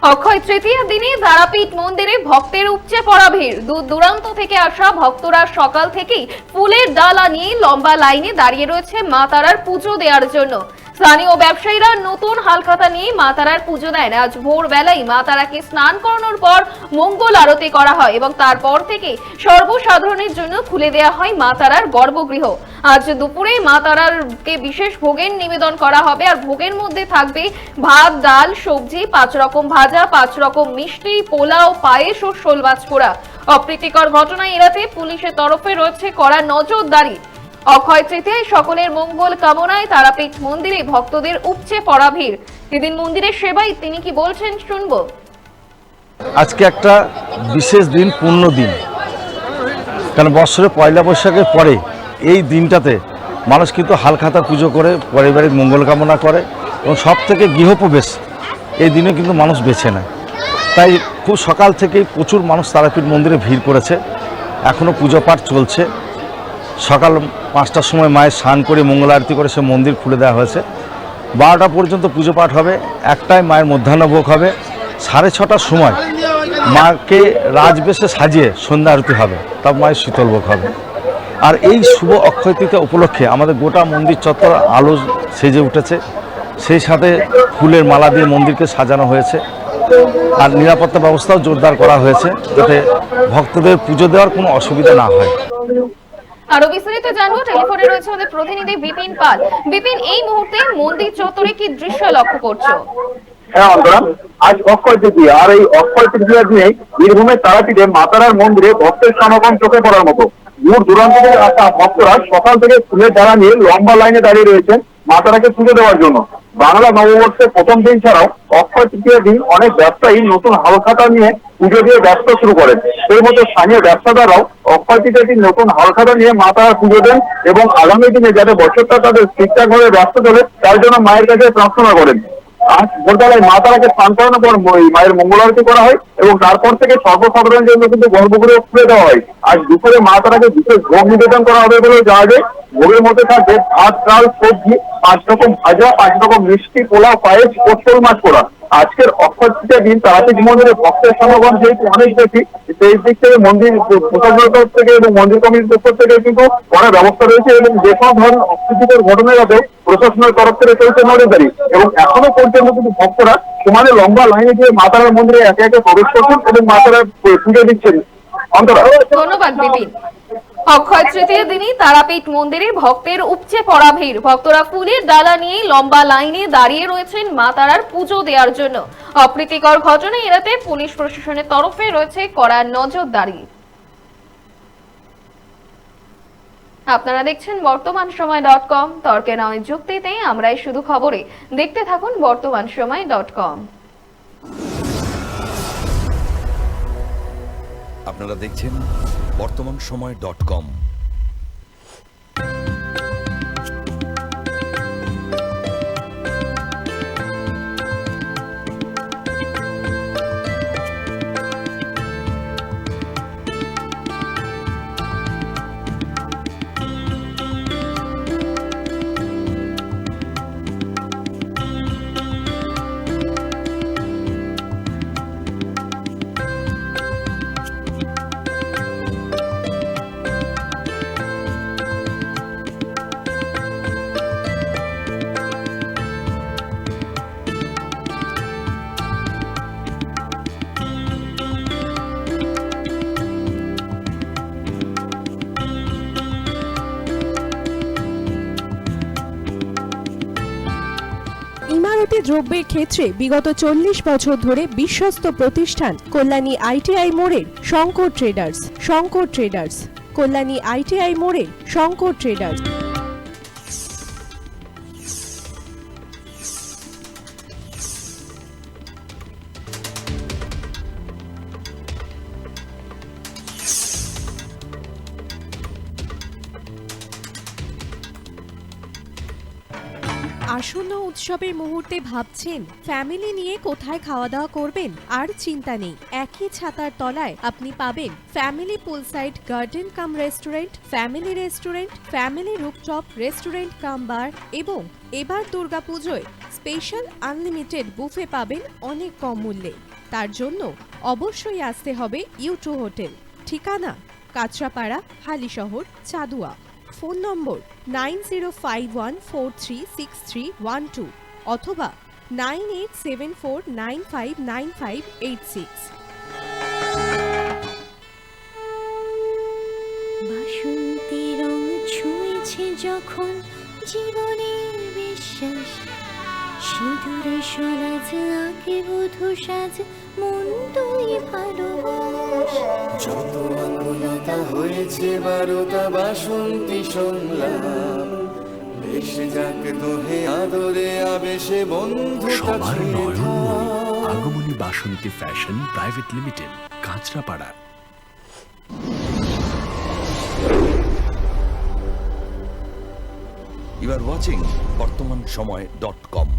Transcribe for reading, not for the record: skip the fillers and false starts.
অক্ষয় তৃতীয়া দিনে তারাপীঠ মন্দিরে ভক্তের উপচে পড়া ভিড়। দূর দূরান্ত থেকে আসা ভক্তরা সকাল থেকেই ফুলের ডালা নিয়ে লম্বা লাইনে দাঁড়িয়ে রয়েছে মা তারার পুজো দেওয়ার জন্য। স্থানীয় ব্যবসায়ীরা নতুন হালখাতা নিয়ে মা তারার পুজো দেন। আজ ভোরবেলায় মা তারাকে স্নান করানোর পর মঙ্গল আরতি করা হয় এবং তারপর থেকে সর্বসাধারণের জন্য খুলে দেওয়া হয় মা তারার গর্ভগৃহ। আজ দুপুরে মা তারারকে বিশেষ ভোগের নিবেদন করা হবে, আর ভোগের মধ্যে থাকবে ভাত, ডাল, সবজি, 5 রকম ভাজা, 5 রকম মিষ্টি, পোলাও, পায়েস ও শোল মাছ পোড়া। অপ্রীতিকর ঘটনা এড়াতে পুলিশের তরফে রয়েছে কড়া নজরদারি। অক্ষয় তৃতীয়ায় সকলের মঙ্গল কামনায় তারাপীঠ মন্দিরে ভক্তদের উপচে পড়া ভিড়। এদিন মন্দিরের সেবায় তিনি কি বলছেন শুনবো। আজকে একটা বিশেষ দিন, পূর্ণ দিন, কারণ বছরে পয়লা বৈশাখের পরে এই দিনটাতে মানুষ কিন্তু হালখাতা পুজো করে পারিবারিক মঙ্গল কামনা করে এবং সব থেকে গৃহপ্রবেশ এই দিনে কিন্তু মানুষ বেছে নেয়। তাই খুব সকাল থেকেই প্রচুর মানুষ তারাপীঠ মন্দিরে ভিড় করেছে। এখনও পুজো পাঠ চলছে। সকাল 5টার সময় মায়ের স্নান করে মঙ্গল আরতি করে সে মন্দির খুলে দেওয়া হয়েছে। 12টা পর্যন্ত পুজো পাঠ হবে। একটায় মায়ের মধ্যাহ্নভোগ হবে। 6:30টার সময় মাকে রাজবেশে সাজিয়ে সন্ধ্যা আরতি হবে, তারপর মায়ের শীতলভোগ হবে। আর এই শুভ অক্ষয় তৃতীয়া উপলক্ষে আমাদের গোটা মন্দির চত্বর আলো সেজে উঠেছে। সেই সাথে ফুলের মালা দিয়ে মন্দিরকে সাজানো হয়েছে, আর নিরাপত্তা ব্যবস্থাও জোরদার করা হয়েছে যাতে ভক্তদের পুজো দেওয়ার কোনো অসুবিধা না হয়। আরো বিস্তারিত জানবো, টেলিফোনে রয়েছে আমাদের প্রতিনিধি বিপিন পাল। বিপিন, এই মুহূর্তে মন্দির চত্বরে কি দৃশ্য লক্ষ্য করছো? হ্যাঁ অন্তরা, আজ অক্ষয় তৃতীয়া, আর এই অক্ষয় তৃতীয়ার দিনে বীরভূমের তারাপীঠে মাতারার মন্দিরে ভক্তের সমাগম চোখে পড়ার মতো। দূর দূরান্ত থেকে আসা ভক্তরা সকাল থেকে ফুলের ডালা নিয়ে লম্বা লাইনে দাঁড়িয়ে রয়েছেন মাতারাকে পুজো দেওয়ার জন্য। বাংলা নববর্ষের প্রথম দিন ছাড়াও অক্ষয় তৃতীয়ার দিন অনেক ব্যবসায়ী নতুন হালখাতা নিয়ে পুজো দিয়ে ব্যবসা শুরু করেন। সেই মতো স্থানীয় ব্যবসাদাররাও অক্ষয় তৃতীয়ার দিন নতুন হালখাতা নিয়ে মাতারার পুজো দেন এবং আগামী দিনে যাতে বছরটা তাদের ঠিকঠাকভাবে ব্যবসা চলে তার জন্য মায়ের কাছে প্রার্থনা করেন। আজ ভোরবেলায় মা তারাকে স্নান করানোর পর মায়ের মঙ্গল আরতি করা হয় এবং তারপর থেকে সর্বসাধারণের জন্য কিন্তু গর্ভগৃহ খুলে দেওয়া হয়। আজ দুপুরে মা তারাকে বিশেষ ভোগ নিবেদন করা হবে বলে জানা যায়। ভোগের মধ্যে থাকবে ভাত, ডাল, সবজি, 5 রকম ভাজা, 5 রকম মিষ্টি, পোলাও, পায়েস ও শোল মাছ পোড়া। আজকের অক্ষয় তৃতীয়ার দিন তারাপীঠ মন্দিরে ভক্তের সমাগম যেহেতু অনেক বেশি, সেই দিক থেকে মন্দির প্রশাসনের তরফ থেকে এবং মন্দির কমিটির পক্ষ থেকে কিন্তু কড়া ব্যবস্থা রয়েছে এবং যে কোনো ধরনের অপ্রীতিকর ঘটনা যাতে প্রশাসনের তরফ থেকে চলছে নজরদারি। এবং এখনো পর্যন্ত কিন্তু ভক্তরা সমানে লম্বা লাইনে গিয়ে মা তারার মন্দিরে একে একে প্রবেশ করছেন এবং মা তারার পুজো দিচ্ছেন। ধন্যবাদ বিপিন। অক্ষয় তৃতীয় দিনই তারাপীঠ মন্দিরে ভক্তের উপচে পড়া ভিড়। ভক্তরা ফুলের ডালা নিয়ে লম্বা লাইনে দাঁড়িয়ে রয়েছেন মা তারার পুজো দেওয়ার জন্য। অপ্রীতিকর ঘটনা এড়াতে পুলিশ প্রশাসনের তরফে রয়েছে কড়া নজরদারি। আপনারা দেখছেন বর্তমানসময়.com। তর্কে নয় যুক্তিতে আমরাই শুধু খবরে। দেখতে থাকুন বর্তমানসময়.com। আপনারা দেখছেন বর্তমানসময়.com। ইমারতি দ্রব্যের ক্ষেত্রে বিগত 40 বছর ধরে বিশ্বস্ত প্রতিষ্ঠান কল্যাণী ITI মোড়ের শঙ্কর ট্রেডার্স। কল্যাণী ITI মোড়ের শঙ্কর ট্রেডার্স। আসন্ন উৎসবের মুহূর্তে ভাবছেন ফ্যামিলি নিয়ে কোথায় খাওয়া দাওয়া করবেন? আর চিন্তা নেই, একই ছাতার তলায় আপনি পাবেন family poolside garden cum restaurant, family rooftop restaurant cum bar এবং এবার দুর্গাপুজোয় স্পেশাল আনলিমিটেড বুফে পাবেন অনেক কম মূল্যে। তার জন্য অবশ্যই আসতে হবে U2 হোটেল। ঠিকানা কাঁচরাপাড়া, হালিশহর, চাদুয়া। ফোন নম্বর 9051436312 অথবা 9874959586। বাসন্তী রং ছুঁয়েছে যখন জীবনের বিশ্বাস, সিঁদুরে সরাজ আঁকে বধূ সাজ, মন তুই ভালোবাস। যত আকুলতা হয়েছে বারোটা বাসন্তী সংলাপ, এসে যাক দোহে আদরে আবেশে বন্ধু সবার Nayanmoni Agamani Basanti fashion private limited, Kanchrapara. You are watching বর্তমান সময়.com